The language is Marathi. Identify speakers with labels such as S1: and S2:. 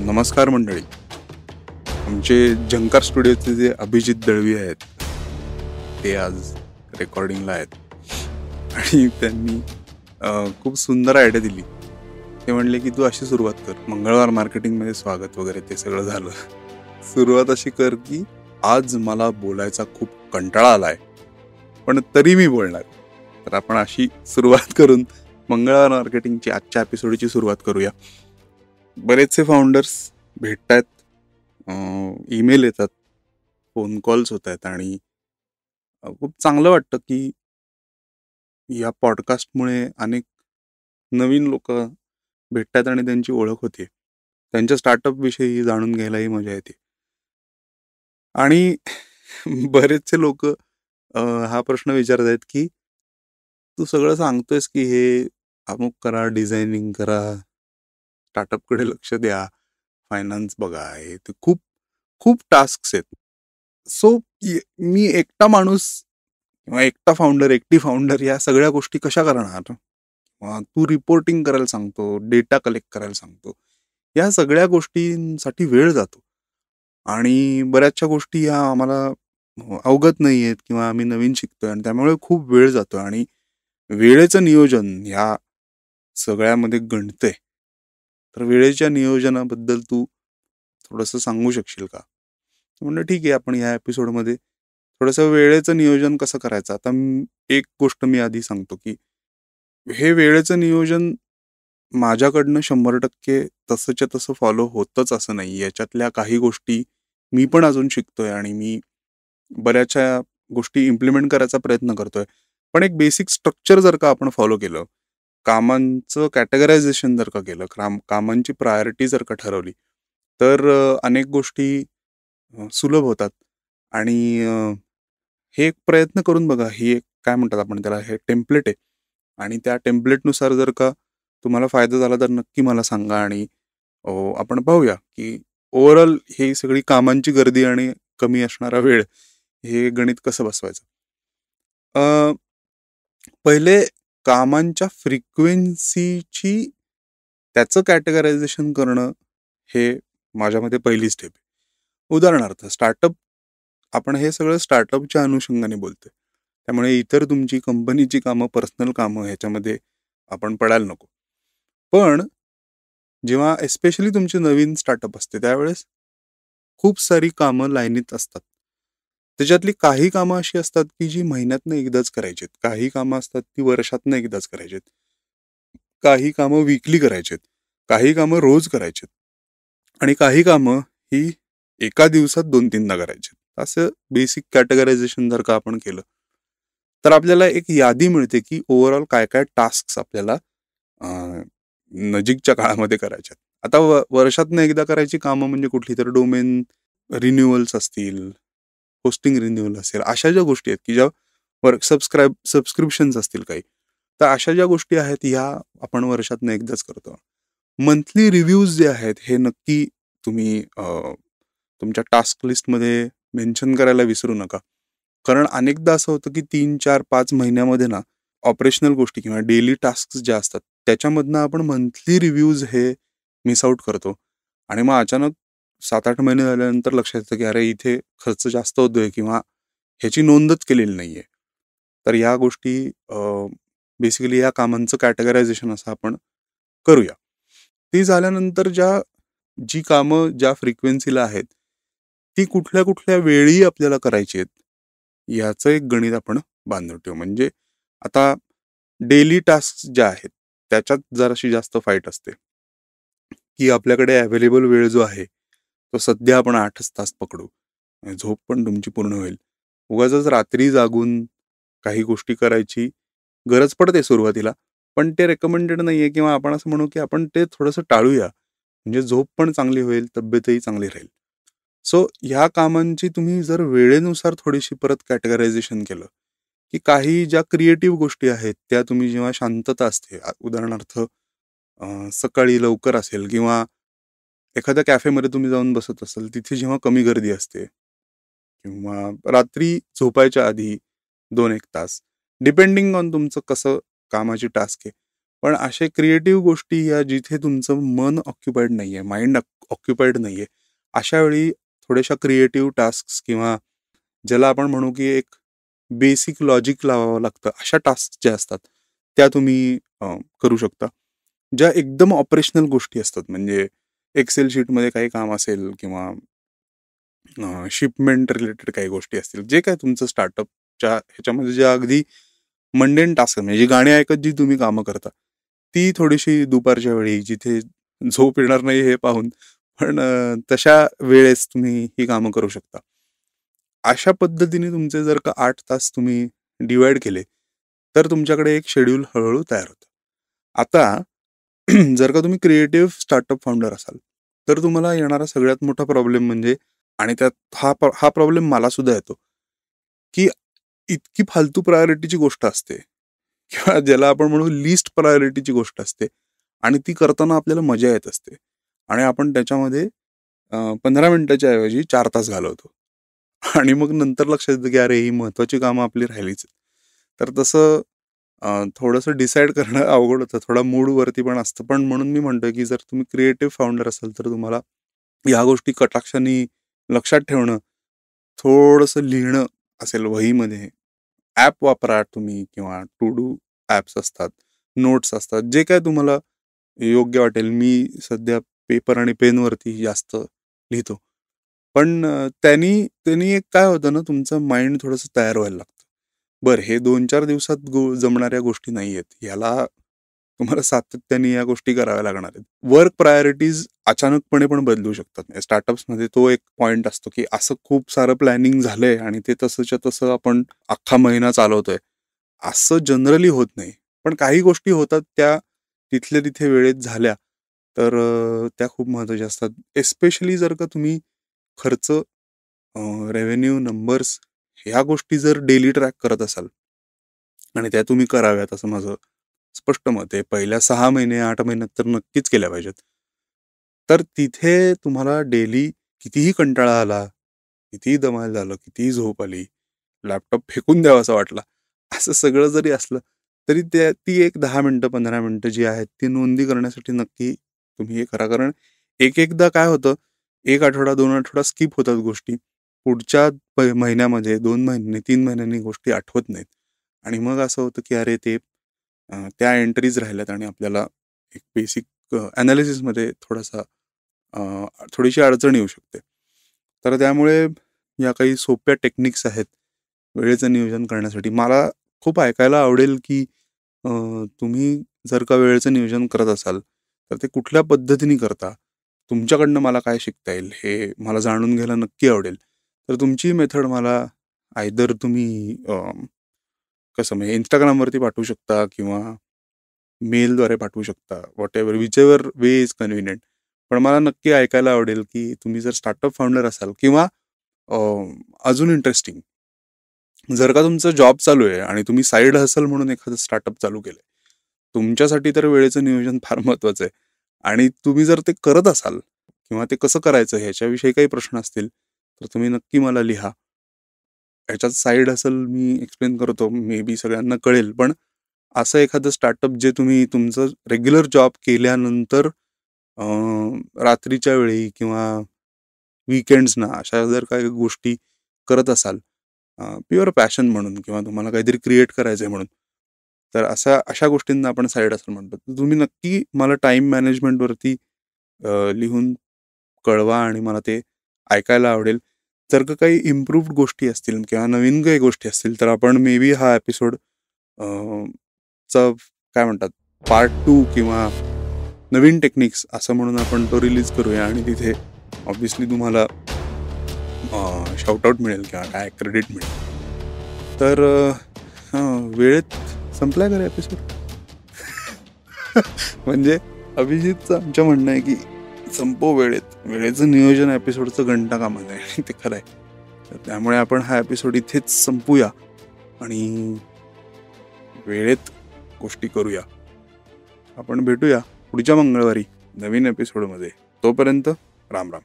S1: नमस्कार मंडळी. आमचे झंकार स्टुडिओचे जे अभिजित दळवी आहेत ते आज रेकॉर्डिंगला आहेत आणि त्यांनी खूप सुंदर आयडिया दिली. ते म्हणले की तू अशी सुरुवात कर, मंगळवार मार्केटिंगमध्ये स्वागत वगैरे ते सगळं झालं. सुरुवात अशी कर की आज मला बोलायचा खूप कंटाळा आलाय पण तरी मी बोलणार. तर आपण अशी सुरुवात करून मंगळवार मार्केटिंगची आजच्या एपिसोडची सुरुवात करूया. बरेचसे फाउंडर्स भेटतायत, ईमेल येतात, फोन कॉल्स होत आहेत आणि खूप चांगलं वाटतं की या पॉडकास्टमुळे अनेक नवीन लोक भेटतात आणि त्यांची ओळख होते. त्यांच्या स्टार्टअप विषयी जाणून घ्यायलाही मजा येते. आणि बरेचसे लोक हा प्रश्न विचारत आहेत की तू सगळं सांगतोयस की हे अमुक करा, डिझायनिंग करा, स्टार्टअपकडे लक्ष द्या, फायनान्स बघा, हे ते खूप खूप टास्क आहेत. सो मी एकटा माणूस किंवा एकटा फाउंडर, एकटी फाउंडर या सगळ्या गोष्टी कशा करणार? तू रिपोर्टिंग करायला सांगतो, डेटा कलेक्ट करायला सांगतो, या सगळ्या गोष्टींसाठी वेळ जातो आणि बऱ्याचशा गोष्टी या आम्हाला अवगत नाही आहेत किंवा आम्ही नवीन शिकतोय आणि त्यामुळे खूप वेळ जातो आणि वेळेचं नियोजन ह्या सगळ्यामध्ये गणतंय. तर वेळेच्या नियोजनाबद्दल तू थोडंसं सांगू शकशील का? म्हणलं ठीक आहे, आपण ह्या एपिसोडमध्ये थोडंसं वेळेचं नियोजन कसं करायचं. आता एक गोष्ट मी आधी सांगतो की हे वेळेचं नियोजन माझ्याकडनं 100% तसंच्या तसं फॉलो होतच असं नाही. याच्यातल्या काही गोष्टी मी पण अजून शिकतोय आणि मी बऱ्याचशा गोष्टी इम्प्लिमेंट करायचा प्रयत्न करतोय. पण एक बेसिक स्ट्रक्चर जर का आपण फॉलो केलं, कामांचं कॅटेगरायझेशन जर का केलं, कामांची प्रायोरिटी जर का ठरवली, तर अनेक गोष्टी सुलभ होतात. आणि हे एक प्रयत्न करून बघा. ही एक काय म्हणतात आपण त्याला, हे टेम्पलेट आहे आणि त्या टेम्पलेटनुसार जर का तुम्हाला फायदा झाला तर नक्की मला सांगा आणि आपण पाहूया की ओव्हरऑल ही सगळी कामांची गर्दी आणि कमी असणारा वेळ हे गणित कसं बसवायचं. पहिले कामांच्या फ्रिक्वेन्सीची त्याचं कॅटेगरायझेशन करणं हे माझ्यामध्ये पहिली स्टेप आहे. उदाहरणार्थ स्टार्टअप, आपण हे सगळं स्टार्टअपच्या अनुषंगाने बोलतोय, त्यामुळे इतर तुमची कंपनीची कामं, पर्सनल कामं ह्याच्यामध्ये आपण पडायला नको. पण जेव्हा एस्पेशली तुमची नवीन स्टार्टअप असते त्यावेळेस खूप सारी कामं लाईनीत असतात. त्याच्यातली काही कामं अशी असतात की जी महिन्यातनं एकदाच करायची आहेत, काही कामं असतात ती वर्षातनं एकदाच करायची आहेत, काही कामं वीकली करायची आहेत, काही कामं रोज करायची आहेत आणि काही कामं ही एका दिवसात 2-3दा करायची आहेत. असं बेसिक कॅटेगरायझेशन जर का आपण केलं तर आपल्याला एक यादी मिळते की ओव्हरऑल काय काय टास्क आपल्याला नजीकच्या काळामध्ये करायच्यात. आता वर्षातनं एकदा करायची कामं म्हणजे कुठली तर डोमेन रिन्युअल्स असतील, होस्टिंग रिन्युअल असेल, अशा ज्या गोष्टी आहेत की ज्या सबस्क्रिप्शन्स असतील काही, तर अशा ज्या गोष्टी आहेत ह्या आपण वर्षातनं एकदाच करतो. मंथली रिव्ह्यूज जे आहेत हे नक्की तुम्ही तुमच्या टास्क लिस्टमध्ये मेन्शन करायला विसरू नका. कारण अनेकदा असं होतं की 3-4-5 महिन्यामध्ये ना ऑपरेशनल गोष्टी किंवा डेली टास्क ज्या असतात त्याच्यामधनं आपण मंथली रिव्ह्यूज हे मिस आउट करतो आणि मग अचानक 7-8 महिने झाल्यानंतर लक्षात येतं की अरे इथे खर्च जास्त होतोय किंवा ह्याची नोंदच केलेली नाहीये. तर या गोष्टी बेसिकली या कामांचं कॅटेगरायझेशन असं आपण करूया. ती झाल्यानंतर जी कामं ज्या फ्रिक्वेन्सीला आहेत ती कुठल्या कुठल्या वेळी आपल्याला करायची आहेत याचं एक गणित आपण बांधून ठेवू. म्हणजे आता डेली टास्क ज्या आहेत त्याच्यात जराशी जास्त फाईट असते की आपल्याकडे अवेलेबल वेळ जो आहे तो सध्या आपण 8च तास पकडू, झोप पण तुमची पूर्ण होईल. उगाचच रात्री जागून काही गोष्टी करायची गरज पडते सुरुवातीला, पण ते रेकमेंडेड नाहीये किंवा आपण असं म्हणू की आपण ते थोडंसं टाळूया, म्हणजे झोप पण चांगली होईल, तब्येतही चांगली राहील. सो ह्या कामांची तुम्ही जर वेळेनुसार थोडीशी परत कॅटेगरायझेशन केलं की काही ज्या क्रिएटिव्ह गोष्टी आहेत त्या तुम्ही जेव्हा शांतता असते, उदाहरणार्थ सकाळी लवकर असेल किंवा एखाद्या कॅफेमध्ये तुम्ही जाऊन बसत असाल तिथे जेव्हा कमी गर्दी असते किंवा रात्री झोपायच्या आधी 2-1 तास, डिपेंडिंग ऑन तुमचं कसं कामाची टास्क आहे. पण अशा क्रिएटिव्ह गोष्टी या जिथे तुमचं मन ऑक्युपाईड नाहीये, माइंड ऑक्युपाईड नाहीये, अशा वेळी थोड्याशा क्रिएटिव्ह टास्क किंवा ज्याला आपण म्हणू की एक बेसिक लॉजिक लावावं लागतं, अशा टास्क ज्या असतात त्या तुम्ही करू शकता. ज्या एकदम ऑपरेशनल गोष्टी असतात, म्हणजे एक्सेल शीटमध्ये काही काम असेल किंवा शिपमेंट रिलेटेड काही गोष्टी असतील, जे काय तुमचं स्टार्टअपच्या ह्याच्यामध्ये ज्या अगदी मंडेन टास्क म्हणजे जी गाणी ऐकत जी तुम्ही कामं करता, ती थोडीशी दुपारच्या वेळी जिथे झोप येणार नाही हे पाहून, पण तशा वेळेस तुम्ही ही कामं करू शकता. अशा पद्धतीने तुमचे जर का 8 तास तुम्ही डिवाइड केले, तर तुमच्याकडे एक शेड्यूल हळूहळू तयार होतं. आता जर का तुम्ही क्रिएटिव्ह स्टार्टअप फाउंडर असाल, तर तुम्हाला येणारा सगळ्यात मोठा प्रॉब्लेम म्हणजे, आणि त्यात हा प्रॉब्लेम मला सुद्धा येतो, की इतकी फालतू प्रायोरिटीची गोष्ट असते किंवा ज्याला आपण म्हणू लिस्ट प्रायोरिटीची गोष्ट असते आणि ती करताना आपल्याला मजा येत असते आणि आपण त्याच्यामध्ये 15 मिनिटाच्या ऐवजी 4 तास घालवतो आणि मग नंतर लक्षात येतं की अरे ही महत्वाची कामं आपली राहिलीच. तर तसं थोडंसं डिसाईड करणं अवघड होतं, थोडा मूडवरती पण असतं. पण म्हणून मी म्हणतोय की जर तुम्ही क्रिएटिव्ह फाउंडर असाल तर तुम्हाला ह्या गोष्टी कटाक्षाने लक्षात ठेवणं, थोडंसं लिहिणं असेल वहीमध्ये, ॲप वापरा तुम्ही किंवा टू डू ॲप्स असतात, नोट्स असतात, जे काय तुम्हाला योग्य वाटेल. मी सध्या पेपर आणि पेनवरती जास्त लिहितो. पण त्यांनी एक काय होतं ना, तुमचं माइंड थोडंसं तयार व्हायला लागतं. बरं, हे 2-4 दिवसात जमणाऱ्या गोष्टी नाहीयेत. ह्याला तुम्हाला सातत्याने या गोष्टी कराव्या लागणार आहेत. वर्क प्रायोरिटीज अचानकपणे पण बदलू शकतात. स्टार्टअप्समध्ये तो एक पॉइंट असतो, की असं खूप सारं प्लॅनिंग झालंय आणि ते तसंच्या तसं आपण अख्खा महिना चालवतोय. असं जनरली होत नाही. पण काही गोष्टी होतात त्या तिथल्या तिथे वेळेत झाल्या, तर त्या खूप महत्त्वाच्या असतात. एस्पेशली जर का तुम्ही खर्च, रेव्हेन्यू नंबर्स ह्या गोष्टी जर डेली ट्रॅक करत असाल आणि त्या तुम्ही कराव्यात असं माझं स्पष्ट मत आहे. पहिल्या 6 महिने 8 महिन्यात तर नक्कीच केल्या पाहिजेत. तर तिथे तुम्हाला डेली कितीही कंटाळा आला, कितीही दमायला झालं, कितीही झोप आली, लॅपटॉप फेकून द्यावासा वाटला, असं सगळं जरी असलं तरी ती एक 10 मिनिटं 15 मिनिटं जी आहेत ती नोंदी करण्यासाठी नक्की तुम्ही हे करा. कारण एकदा काय होतं, 1 आठवडा 2 आठवडा स्किप होतात गोष्टी. पुढच्या महिन्यामध्ये 2 महिन्यांनी 3 महिन्यांनी गोष्टी आठवत नाहीत आणि मग असं होतं की अरे ते त्या एंट्रीज राहिल्यात आणि आपल्याला एक बेसिक ॲनालिसिसमध्ये थोडीशी अडचण येऊ शकते. तर त्यामुळे या काही सोप्या टेक्निक्स आहेत वेळेचं नियोजन करण्यासाठी. मला खूप ऐकायला आवडेल की तुम्ही जर का वेळेचं नियोजन करत असाल तर ते कुठल्या पद्धतीने करता, तुमच्याकडनं मला काय शिकता येईल हे मला जाणून घ्यायला नक्की आवडेल. तर तुमची मेथड मला आयदर तुम्ही कसं म्हणजे Instagramवरती पाठवू शकता किंवा मेलद्वारे पाठवू शकता. Whatever whichever way is convenient. पण मला नक्की ऐकायला आवडेल की तुम्ही जर स्टार्टअप फाउंडर असाल किंवा अजून इंटरेस्टिंग, जर का तुमचं जॉब चालू आहे आणि तुम्ही साईड हसल म्हणून एखादं स्टार्टअप चालू केलंय, तुमच्यासाठी तर वेळेचं नियोजन फार महत्वाचं आहे आणि तुम्ही जर ते करत असाल किंवा ते कसं करायचं ह्याच्याविषयी काही प्रश्न असतील तर तुम्ही नक्की मला लिहा. ह्याच्यात साईड हसल मी एक्सप्लेन करतो, मे बी सगळ्यांना कळेल. पण असं एखादं स्टार्टअप जे तुम्ही तुमचं रेग्युलर जॉब केल्यानंतर रात्रीच्या वेळी किंवा वीकेंड्सना अशा जर काही गोष्टी करत असाल, प्युअर पॅशन म्हणून किंवा तुम्हाला काहीतरी क्रिएट करायचं आहे म्हणून, तर अशा गोष्टींना आपण साईड हसल म्हणतो. तर तुम्ही नक्की मला टाईम मॅनेजमेंटवरती लिहून कळवा आणि मला ते ऐकायला आवडेल. जर का काही इम्प्रूव्ड गोष्टी असतील किंवा नवीन काही गोष्टी असतील तर आपण मे बी हा एपिसोड चा काय म्हणतात पार्ट 2 किंवा नवीन टेक्निक्स असं म्हणून आपण तो रिलीज करूया आणि तिथे ऑब्व्हियसली तुम्हाला शाउटआउट मिळेल किंवा काय क्रेडिट मिळेल. तर वेळेत संपलाय का रे एपिसोड? म्हणजे अभिजितचं आमच्या म्हणणं आहे की संपव वेळेत. वेळेचं नियोजन एपिसोडचं घंटा कामा नये आणि ते खरं आहे. तर त्यामुळे आपण हा एपिसोड इथेच संपूया आणि वेळेत गोष्टी करूया. आपण भेटूया पुढच्या मंगळवारी नवीन एपिसोडमध्ये. तोपर्यंत राम राम.